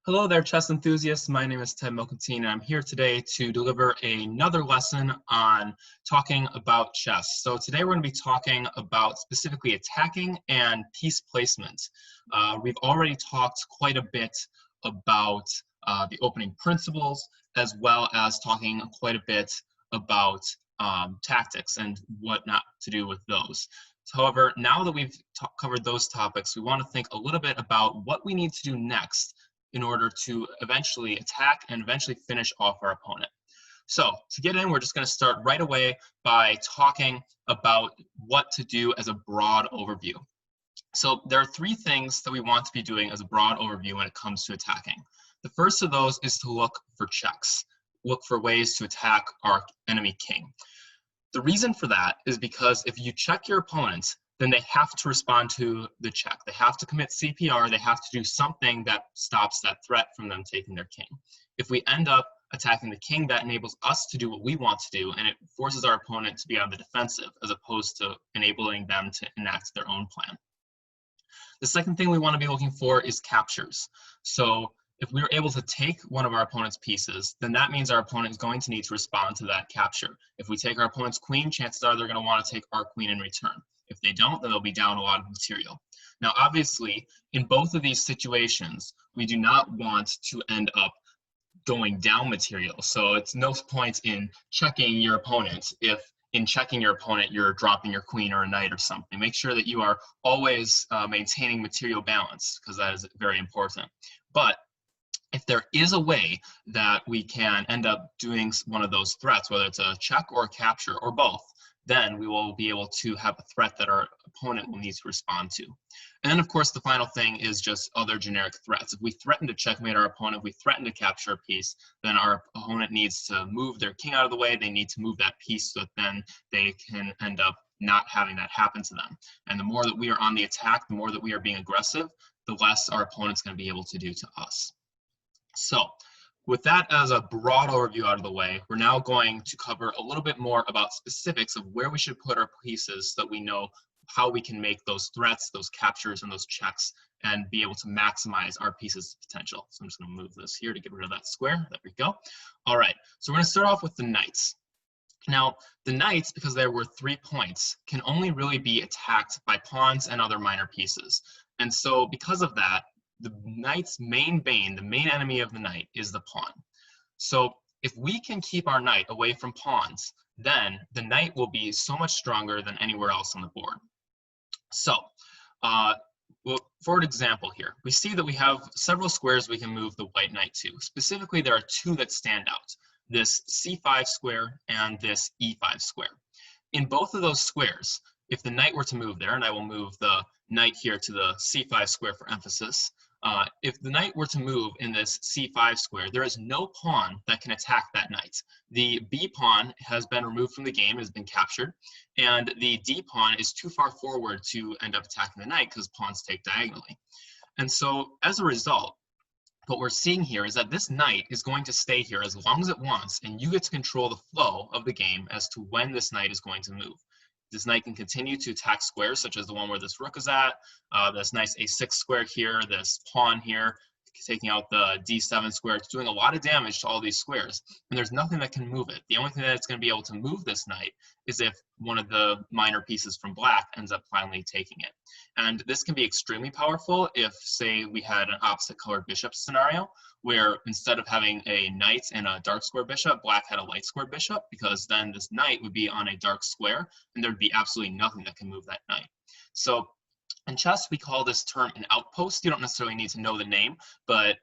Hello there, chess enthusiasts. My name is Ted Milcantine, and I'm here today to deliver another lesson on talking about chess. So today we're going to be talking about specifically attacking and piece placement. We've already talked quite a bit about the opening principles, as well as talking quite a bit about tactics and what not to do with those. However, now that we've covered those topics, we want to think a little bit about what we need to do next in order to eventually attack and eventually finish off our opponent. So to get in, we're just going to start right away by talking about what to do as a broad overview. So there are three things that we want to be doing as a broad overview when it comes to attacking. The first of those is to look for checks, look for ways to attack our enemy king. The reason for that is because if you check your opponent, then they have to respond to the check. They have to commit CPR. They have to do something that stops that threat from them taking their king. If we end up attacking the king, that enables us to do what we want to do, and it forces our opponent to be on the defensive as opposed to enabling them to enact their own plan. The second thing we want to be looking for is captures. So if we're able to take one of our opponent's pieces, then that means our opponent is going to need to respond to that capture. If we take our opponent's queen, chances are they're going to want to take our queen in return. If they don't, then they'll be down a lot of material. Now, obviously, in both of these situations, we do not want to end up going down material. So it's no point in checking your opponent if in checking your opponent you're dropping your queen or a knight or something. Make sure that you are always maintaining material balance, because that is very important. But if there is a way that we can end up doing one of those threats, whether it's a check or a capture or both, then we will be able to have a threat that our opponent will need to respond to. And then, of course, the final thing is just other generic threats. If we threaten to checkmate our opponent, if we threaten to capture a piece, then our opponent needs to move their king out of the way. They need to move that piece so that then they can end up not having that happen to them. And the more that we are on the attack, the more that we are being aggressive, the less our opponent's going to be able to do to us. So with that as a broad overview out of the way, we're now going to cover a little bit more about specifics of where we should put our pieces so that we know how we can make those threats, those captures, and those checks, and be able to maximize our pieces' potential. So I'm just going to move this here to get rid of that square. There we go. All right, so we're going to start off with the knights. Now, the knights, because there were 3 points, can only really be attacked by pawns and other minor pieces. And so because of that, the knight's main bane, the main enemy of the knight, is the pawn. So if we can keep our knight away from pawns, then the knight will be so much stronger than anywhere else on the board. So well, for an example here, we see that we have several squares we can move the white knight to. Specifically, there are 2 that stand out, this c5 square and this e5 square. In both of those squares, if the knight were to move there, and I will move the knight here to the c5 square for emphasis, if the knight were to move in this c5 square, there is no pawn that can attack that knight. The b pawn has been removed from the game, has been captured, and the d pawn is too far forward to end up attacking the knight because pawns take diagonally. And so as a result, what we're seeing here is that this knight is going to stay here as long as it wants, and you get to control the flow of the game as to when this knight is going to move. This knight can continue to attack squares, such as the one where this rook is at, this nice a6 square here, this pawn here, taking out the d7 square. It's doing a lot of damage to all these squares, and there's nothing that can move it. The only thing that's going to be able to move this knight is if one of the minor pieces from black ends up finally taking it. And this can be extremely powerful if, say, we had an opposite colored bishop scenario, where instead of having a knight and a dark square bishop, black had a light square bishop, because then this knight would be on a dark square, and there'd be absolutely nothing that can move that knight. So in chess, we call this term an outpost. You don't necessarily need to know the name, but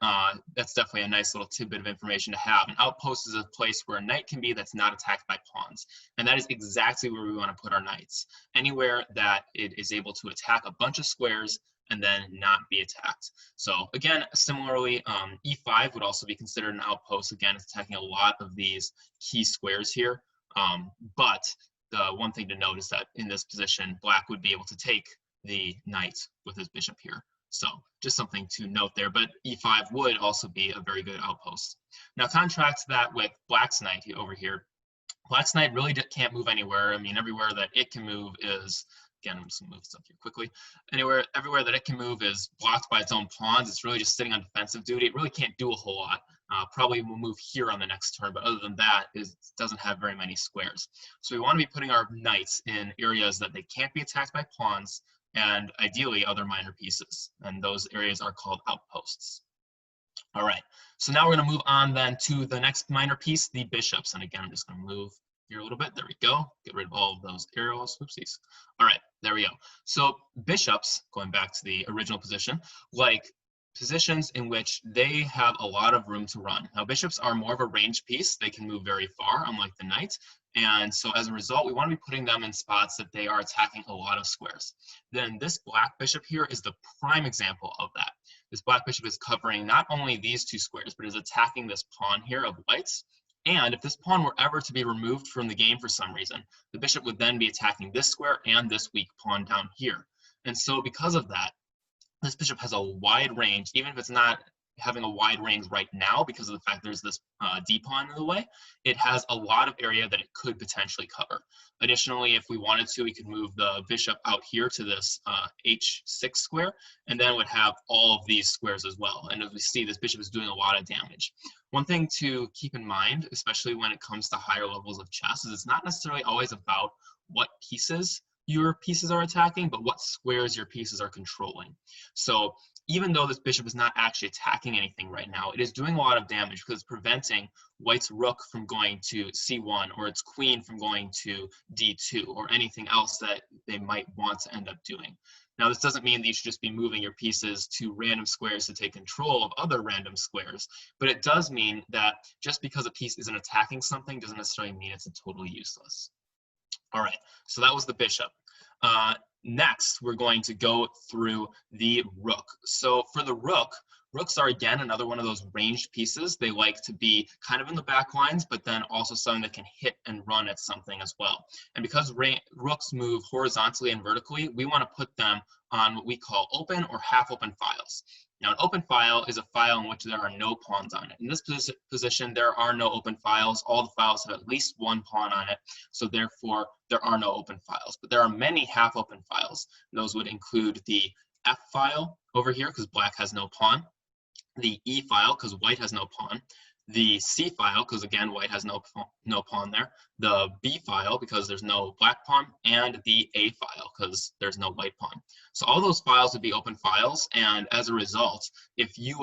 that's definitely a nice little tidbit of information to have. An outpost is a place where a knight can be that's not attacked by pawns. And that is exactly where we want to put our knights. Anywhere that it is able to attack a bunch of squares and then not be attacked. So again, similarly, e5 would also be considered an outpost. Again, it's attacking a lot of these key squares here. But the one thing to note is that in this position, black would be able to take the knight with his bishop here. So just something to note there, but e5 would also be a very good outpost. Now contrast that with black's knight over here. Black's knight really can't move anywhere. I mean, everywhere that it can move is again, I'm just gonna move stuff here quickly. Everywhere that it can move is blocked by its own pawns. It's really just sitting on defensive duty. It really can't do a whole lot. Probably will move here on the next turn, but other than that, it doesn't have very many squares. So we want to be putting our knights in areas that they can't be attacked by pawns, and ideally other minor pieces. And those areas are called outposts. All right, so now we're going to move on then to the next minor piece, the bishops. And again, I'm just going to move here a little bit. There we go. Get rid of all of those arrows. Oopsies. All right, there we go. So bishops, going back to the original position, like positions in which they have a lot of room to run. Now, bishops are more of a ranged piece. They can move very far, unlike the knight. And so as a result, we want to be putting them in spots that they are attacking a lot of squares. Then this black bishop here is the prime example of that. This black bishop is covering not only these two squares, but is attacking this pawn here of white's. And if this pawn were ever to be removed from the game for some reason, the bishop would then be attacking this square and this weak pawn down here. And so because of that, this bishop has a wide range, even if it's not having a wide range right now because of the fact there's this d pawn in the way. It has a lot of area that it could potentially cover. Additionally, if we wanted to, we could move the bishop out here to this h6 square, and then would have all of these squares as well. And as we see, this bishop is doing a lot of damage. One thing to keep in mind, especially when it comes to higher levels of chess, is it's not necessarily always about what pieces your pieces are attacking, but what squares your pieces are controlling. So even though this bishop is not actually attacking anything right now, it is doing a lot of damage because it's preventing white's rook from going to c1 or its queen from going to d2 or anything else that they might want to end up doing. Now, this doesn't mean that you should just be moving your pieces to random squares to take control of other random squares, but it does mean that just because a piece isn't attacking something doesn't necessarily mean it's totally useless. All right, so that was the bishop. Next, we're going to go through the rook. So for the rook, rooks are, again, another one of those ranged pieces. They like to be kind of in the back lines, but then also something that can hit and run at something as well. And because rooks move horizontally and vertically, we want to put them on what we call open or half open files. Now, an open file is a file in which there are no pawns on it. In this position, there are no open files. All the files have at least one pawn on it, so therefore there are no open files. But there are many half open files. Those would include the F file over here, because black has no pawn, the E file, because white has no pawn, the C file, because again, white has no pawn there, the B file, because there's no black pawn, and the A file, because there's no white pawn. So all those files would be open files, and as a result, if you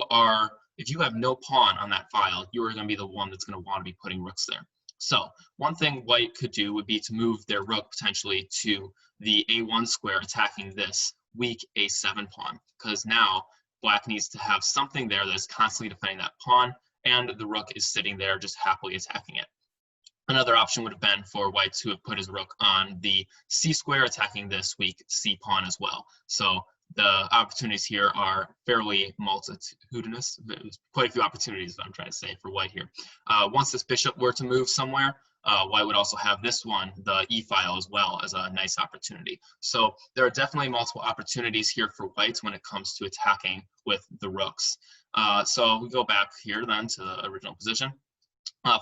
have no pawn on that file, you are going to be the one that's going to want to be putting rooks there. So one thing white could do would be to move their rook potentially to the A1 square, attacking this weak A7 pawn, because now black needs to have something there that is constantly defending that pawn, and the rook is sitting there just happily attacking it. Another option would have been for white to have put his rook on the C square, attacking this weak C pawn as well. So the opportunities here are fairly multitudinous. There's quite a few opportunities, that I'm trying to say, for white here. Once this bishop were to move somewhere, white would also have this one, the E file, as well as a nice opportunity. So there are definitely multiple opportunities here for white when it comes to attacking with the rooks. So we go back here then to the original position.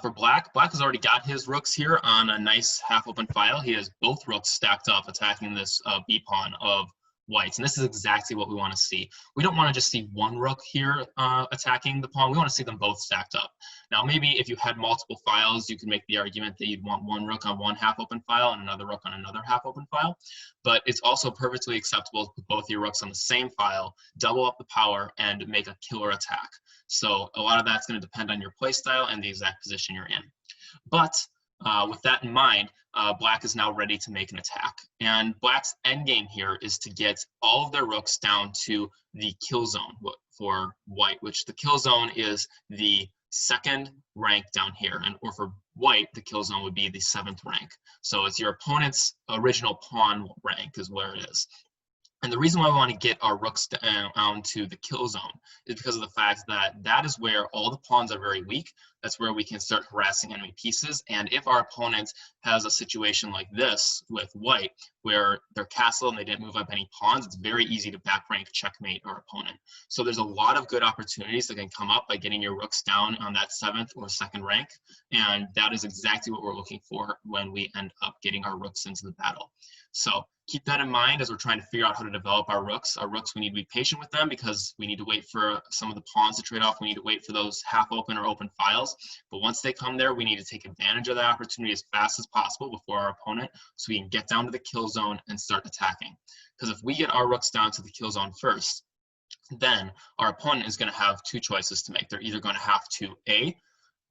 For black has already got his rooks here on a nice half open file. He has both rooks stacked up attacking this B pawn of whites, and this is exactly what we want to see. We don't want to just see one rook here attacking the pawn. We want to see them both stacked up. Now, maybe if you had multiple files, you could make the argument that you'd want one rook on one half open file and another rook on another half open file, but it's also perfectly acceptable to put both your rooks on the same file, double up the power, and make a killer attack. So a lot of that's going to depend on your play style and the exact position you're in. But with that in mind, black is now ready to make an attack. And black's endgame here is to get all of their rooks down to the kill zone for white, which the kill zone is the second rank down here. Or for white, the kill zone would be the 7th rank. So it's your opponent's original pawn rank is where it is. And the reason why we want to get our rooks down to the kill zone is because of the fact that that is where all the pawns are very weak. That's where we can start harassing enemy pieces. And if our opponent has a situation like this with white, where they're castled and they didn't move up any pawns, it's very easy to back rank checkmate our opponent. So there's a lot of good opportunities that can come up by getting your rooks down on that 7th or 2nd rank. And that is exactly what we're looking for when we end up getting our rooks into the battle. So Keep that in mind as we're trying to figure out how to develop our rooks. Our rooks, we need to be patient with them because we need to wait for some of the pawns to trade off. We need to wait for those half open or open files. But once they come there, we need to take advantage of that opportunity as fast as possible before our opponent so we can get down to the kill zone and start attacking. Because if we get our rooks down to the kill zone first, then our opponent is going to have two choices to make. They're either going to have to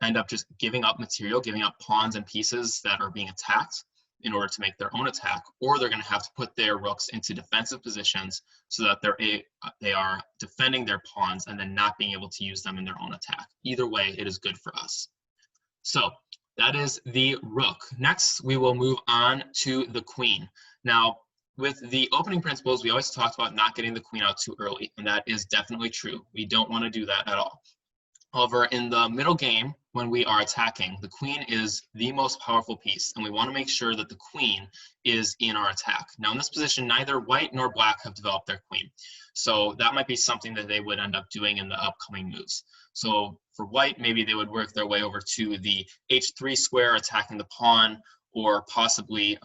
end up just giving up material, giving up pawns and pieces that are being attacked in order to make their own attack, or they're going to have to put their rooks into defensive positions so that they are defending their pawns and then not being able to use them in their own attack. Either way, it is good for us. So that is the rook. Next, we will move on to the queen. Now, with the opening principles, we always talked about not getting the queen out too early, and that is definitely true. We don't want to do that at all. However, in the middle game, when we are attacking, the queen is the most powerful piece, and we want to make sure that the queen is in our attack. Now, in this position, neither white nor black have developed their queen. So that might be something that they would end up doing in the upcoming moves. So for white, maybe they would work their way over to the h3 square, attacking the pawn, or possibly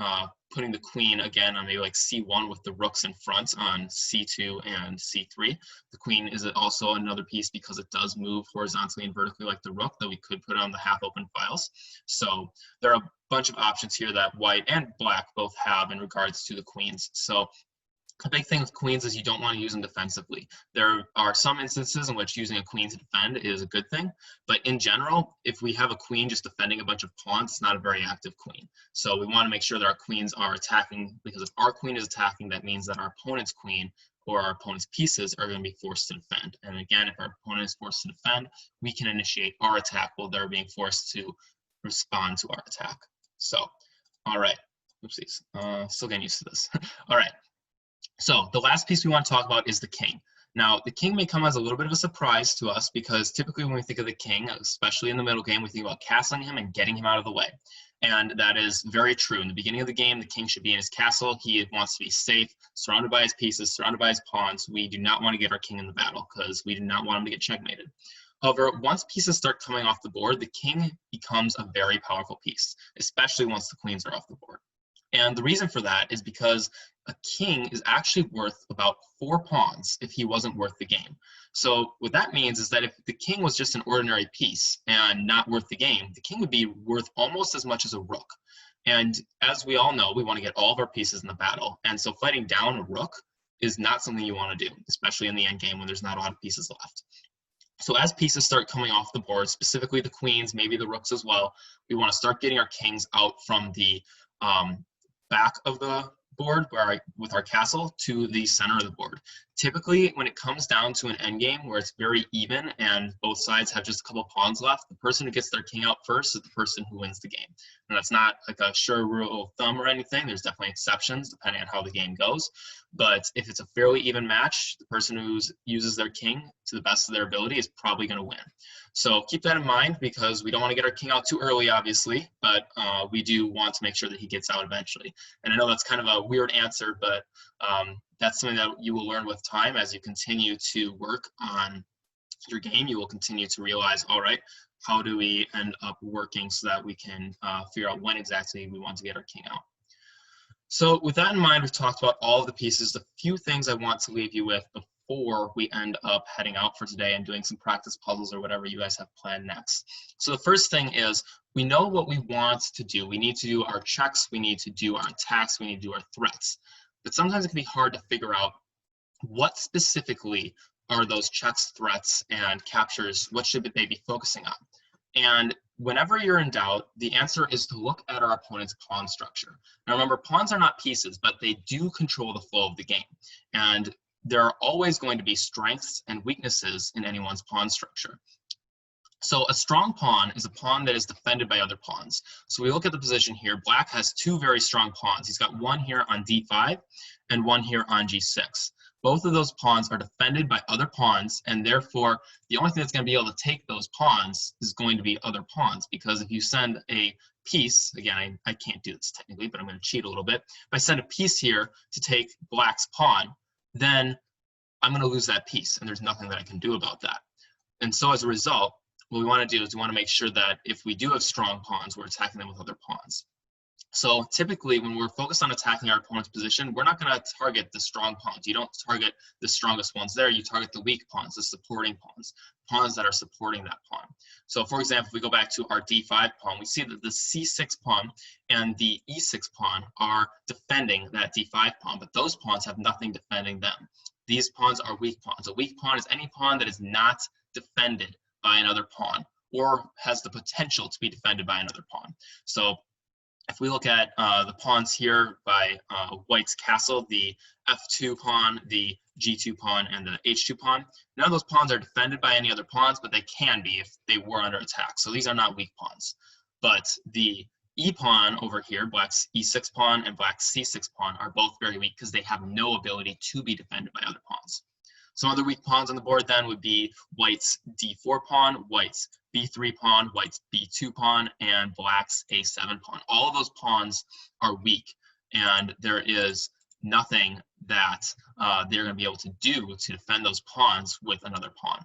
putting the queen again on maybe like c1 with the rooks in front on c2 and c3. The queen is also another piece because it does move horizontally and vertically like the rook that we could put on the half open files. So there are a bunch of options here that white and black both have in regards to the queens. So a big thing with queens is you don't want to use them defensively. There are some instances in which using a queen to defend is a good thing, but in general, if we have a queen just defending a bunch of pawns, it's not a very active queen. So we want to make sure that our queens are attacking, because if our queen is attacking, that means that our opponent's queen or our opponent's pieces are going to be forced to defend. And again, if our opponent is forced to defend, we can initiate our attack while they're being forced to respond to our attack. So, all right. Oopsies. Still getting used to this. All right. So the last piece we want to talk about is the king. Now, the king may come as a little bit of a surprise to us because typically when we think of the king, especially in the middle game, we think about castling him and getting him out of the way. And that is very true. In the beginning of the game, the king should be in his castle. He wants to be safe, surrounded by his pieces, surrounded by his pawns. We do not want to get our king in the battle because we do not want him to get checkmated. However, once pieces start coming off the board, the king becomes a very powerful piece, especially once the queens are off the board. And the reason for that is because a king is actually worth about 4 pawns if he wasn't worth the game. So what that means is that if the king was just an ordinary piece and not worth the game, the king would be worth almost as much as a rook. And as we all know, we want to get all of our pieces in the battle. And so fighting down a rook is not something you want to do, especially in the end game when there's not a lot of pieces left. So as pieces start coming off the board, specifically the queens, maybe the rooks as well, we want to start getting our kings out from the back of the board with our castle to the center of the board. Typically, when it comes down to an endgame where it's very even and both sides have just a couple pawns left, the person who gets their king out first is the person who wins the game. And that's not like a sure rule of thumb or anything. There's definitely exceptions depending on how the game goes. But if it's a fairly even match, the person who uses their king to the best of their ability is probably going to win. So keep that in mind because we don't want to get our king out too early, obviously, but we do want to make sure that he gets out eventually. And I know that's kind of a weird answer, but that's something that you will learn with time as you continue to work on your game. You will continue to realize, all right, how do we end up working so that we can figure out when exactly we want to get our king out. So with that in mind, we've talked about all of the pieces. The few things I want to leave you with before we end up heading out for today and doing some practice puzzles or whatever you guys have planned next. So the first thing is we know what we want to do. We need to do our checks, we need to do our attacks, we need to do our threats. But sometimes it can be hard to figure out what specifically are those checks, threats, and captures, what should they be focusing on? And whenever you're in doubt, the answer is to look at our opponent's pawn structure. Now remember, pawns are not pieces, but they do control the flow of the game. And there are always going to be strengths and weaknesses in anyone's pawn structure. So a strong pawn is a pawn that is defended by other pawns. So we look at the position here. Black has 2 very strong pawns. He's got one here on d5 and one here on g6. Both of those pawns are defended by other pawns, and therefore the only thing that's going to be able to take those pawns is going to be other pawns, because if you send a piece, again, I can't do this technically, but I'm going to cheat a little bit. If I send a piece here to take Black's pawn, then I'm going to lose that piece, and there's nothing that I can do about that. And so as a result, what we want to do is we want to make sure that if we do have strong pawns, we're attacking them with other pawns. So typically when we're focused on attacking our opponent's position, we're not going to target the strong pawns. You don't target the strongest ones there. You target the weak pawns, the supporting pawns, pawns that are supporting that pawn. So for example, if we go back to our d5 pawn, we see that the c6 pawn and the e6 pawn are defending that d5 pawn, but those pawns have nothing defending them. These pawns are weak pawns. A weak pawn is any pawn that is not defended by another pawn or has the potential to be defended by another pawn. So if we look at the pawns here by White's castle, the f2 pawn, the g2 pawn, and the h2 pawn, none of those pawns are defended by any other pawns, but they can be if they were under attack. So these are not weak pawns. But the e pawn over here, Black's e6 pawn and Black's c6 pawn, are both very weak because they have no ability to be defended by other pawns. Some other weak pawns on the board then would be White's d4 pawn, White's b3 pawn, White's b2 pawn, and Black's a7 pawn. All of those pawns are weak, and there is nothing that they're going to be able to do to defend those pawns with another pawn.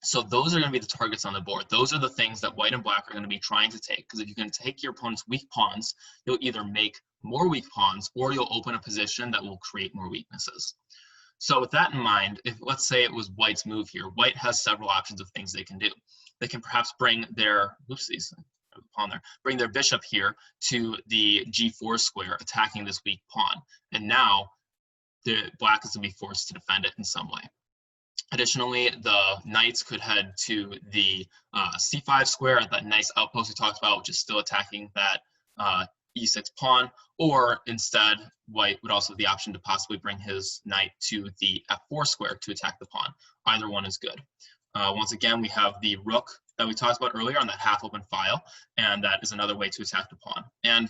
So those are going to be the targets on the board. Those are the things that White and Black are going to be trying to take, because if you can take your opponent's weak pawns, you'll either make more weak pawns or you'll open a position that will create more weaknesses. So with that in mind, if let's say it was White's move here, White has several options of things they can do. They can perhaps bring their, pawn there, bring their bishop here to the g4 square, attacking this weak pawn. And now the Black is going to be forced to defend it in some way. Additionally, the knights could head to the c5 square, that nice outpost we talked about, which is still attacking that e6 pawn, or instead, White would also have the option to possibly bring his knight to the f4 square to attack the pawn. Either one is good. Once again, we have the rook that we talked about earlier on that half-open file, and that is another way to attack the pawn. And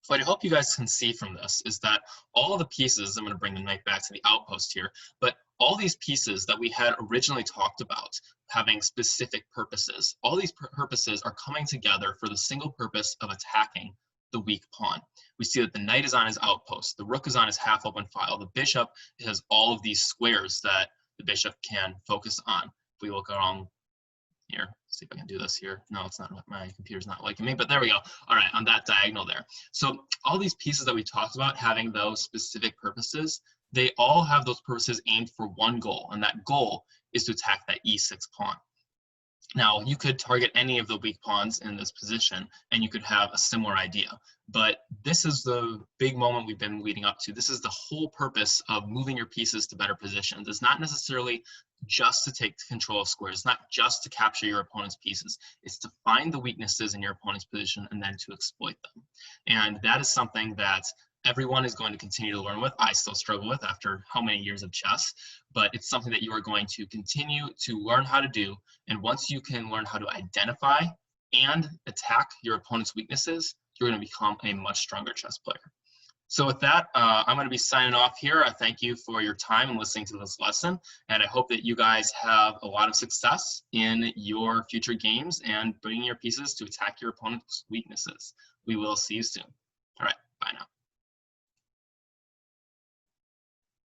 what I hope you guys can see from this is that all of the pieces, I'm going to bring the knight back to the outpost here, but all these pieces that we had originally talked about having specific purposes, all these purposes are coming together for the single purpose of attacking the weak pawn. We see that the knight is on his outpost, the rook is on his half-open file, the bishop has all of these squares that the bishop can focus on. If we look along here, see if I can do this here. No, it's not, my computer's not liking me, but there we go. All right, on that diagonal there. So all these pieces that we talked about having those specific purposes, they all have those purposes aimed for one goal, and that goal is to attack that e6 pawn. Now, you could target any of the weak pawns in this position, and you could have a similar idea. But this is the big moment we've been leading up to. This is the whole purpose of moving your pieces to better positions. It's not necessarily just to take control of squares. It's not just to capture your opponent's pieces. It's to find the weaknesses in your opponent's position and then to exploit them. And that is something that everyone is going to continue to learn with. I still struggle with after how many years of chess, but it's something that you are going to continue to learn how to do. And once you can learn how to identify and attack your opponent's weaknesses, you're going to become a much stronger chess player. So with that, I'm going to be signing off here. I thank you for your time and listening to this lesson, and I hope that you guys have a lot of success in your future games and bringing your pieces to attack your opponent's weaknesses. We will see you soon. All right, bye now.